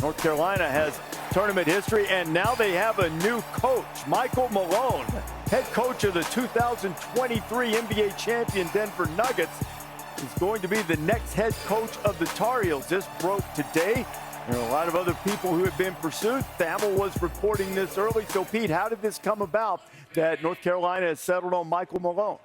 North Carolina has tournament history, and now they have a new coach, Michael Malone, head coach of the 2023 NBA champion Denver Nuggets. Is going to be the next head coach of the Tar Heels. This broke today. There are a lot of other people who have been pursued. Thamel was reporting this early. So, Pete, how did this come about that North Carolina has settled on Michael Malone?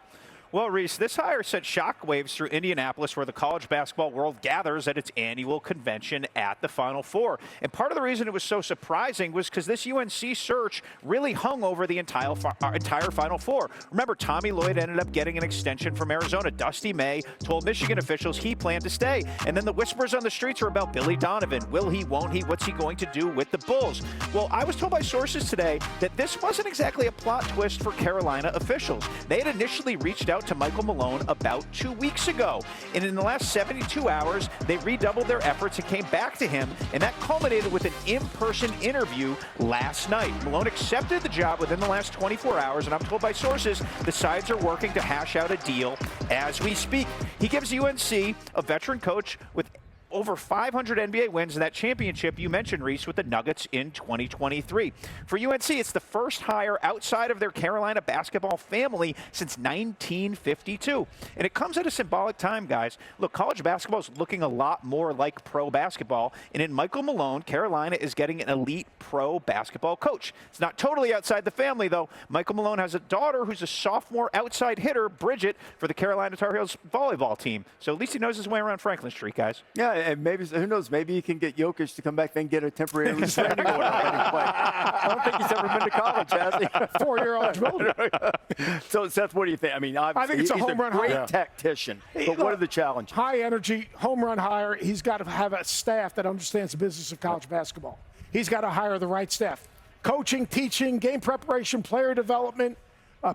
Well, Reese, this hire sent shockwaves through Indianapolis, where the college basketball world gathers at its annual convention at the Final Four. And part of the reason it was so surprising was because this UNC search really hung over the entire Final Four. Remember, Tommy Lloyd ended up getting an extension from Arizona. Dusty May told Michigan officials he planned to stay. And then the whispers on the streets were about Billy Donovan. Will he, won't he? What's he going to do with the Bulls? Well, I was told by sources today that this wasn't exactly a plot twist for Carolina officials. They had initially reached out to Michael Malone about 2 weeks ago. And in the last 72 hours, they redoubled their efforts and came back to him, and that culminated with an in-person interview last night. Malone accepted the job within the last 24 hours, and I'm told by sources the sides are working to hash out a deal as we speak. He gives UNC a veteran coach with over 500 NBA wins in that championship you mentioned, Reese, with the Nuggets in 2023. For UNC, it's the first hire outside of their Carolina basketball family since 1952. And it comes at a symbolic time, guys. Look, college basketball is looking a lot more like pro basketball. And in Michael Malone, Carolina is getting an elite pro basketball coach. It's not totally outside the family, though. Michael Malone has a daughter who's a sophomore outside hitter, Bridget, for the Carolina Tar Heels volleyball team. So at least he knows his way around Franklin Street, guys. Yeah, and maybe, who knows, maybe he can get Jokic to come back and get a temporary restraining order. I don't think he's ever been to college, has he? 4-year-old children. So, Seth, what do you think? I mean, I think it's a home run hire. He's a great tactician, but what are the challenges? High energy, home run hire. He's got to have a staff that understands the business of college basketball. He's got to hire the right staff. Coaching, teaching, game preparation, player development,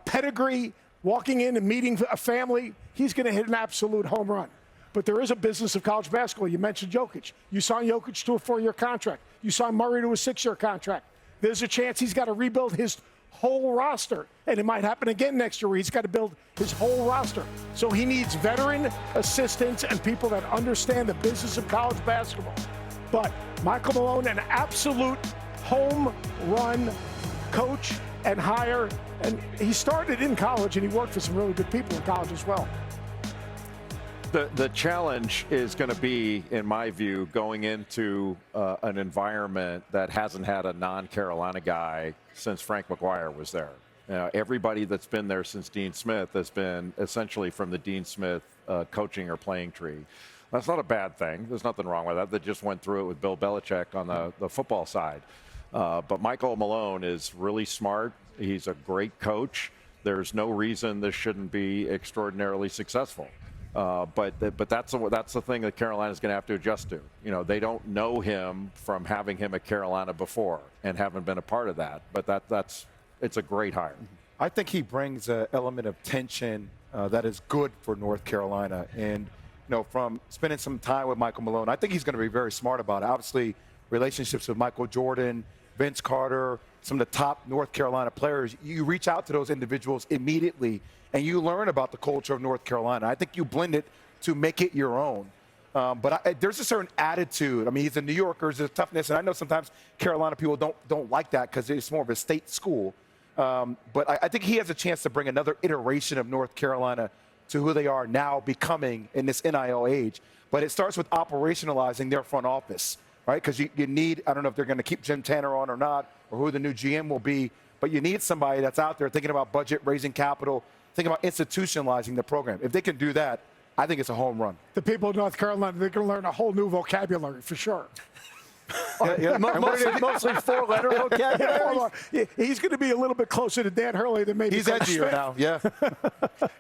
pedigree, walking in and meeting a family. He's going to hit an absolute home run. But there is a business of college basketball. You mentioned Jokic. You signed Jokic to a 4-year contract. You signed Murray to a 6-year contract. There's a chance he's got to rebuild his whole roster. And it might happen again next year where he's got to build his whole roster. So he needs veteran assistants and people that understand the business of college basketball. But Michael Malone, an absolute home run coach and hire. And he started in college, and he worked for some really good people in college as well. The challenge is going to be, in my view, going into an environment that hasn't had a non-Carolina guy since Frank McGuire was there. Everybody that's been there since Dean Smith has been essentially from the Dean Smith coaching or playing tree. That's not a bad thing. There's nothing wrong with that. They just went through it with Bill Belichick on the football side. But Michael Malone is really smart. He's a great coach. There's no reason this shouldn't be extraordinarily successful. But that's the thing that Carolina's going to have to adjust to. You know, they don't know him from having him at Carolina before and haven't been a part of that. But it's a great hire. I think he brings an element of tension that is good for North Carolina. And, you know, from spending some time with Michael Malone, I think he's going to be very smart about it. Obviously, relationships with Michael Jordan, Vince Carter, some of the top North Carolina players, you reach out to those individuals immediately and you learn about the culture of North Carolina. I think you blend it to make it your own. But there's a certain attitude. I mean, he's a New Yorker, there's a toughness, and I know sometimes Carolina people don't like that because it's more of a state school. But I think he has a chance to bring another iteration of North Carolina to who they are now becoming in this NIL age. But it starts with operationalizing their front office, right? Because you need, I don't know if they're going to keep Jim Tanner on or not, or who the new GM will be, but you need somebody that's out there thinking about budget, raising capital, thinking about institutionalizing the program. If they can do that, I think it's a home run. The people of North Carolina, they're going to learn a whole new vocabulary for sure. Mostly four-letter vocabulary. He's going to be a little bit closer to Dan Hurley than maybe. He's edgier now, yeah.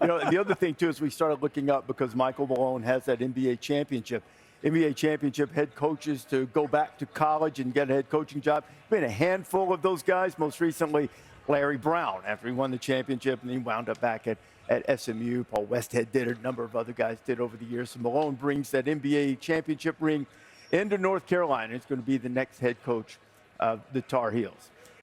You know, the other thing, too, is we started looking up because Michael Malone has that NBA championship. NBA championship head coaches to go back to college and get a head coaching job. Been a handful of those guys. Most recently, Larry Brown, after he won the championship, and he wound up back at SMU. Paul Westhead did it. A number of other guys did over the years. So Malone brings that NBA championship ring into North Carolina. It's going to be the next head coach of the Tar Heels.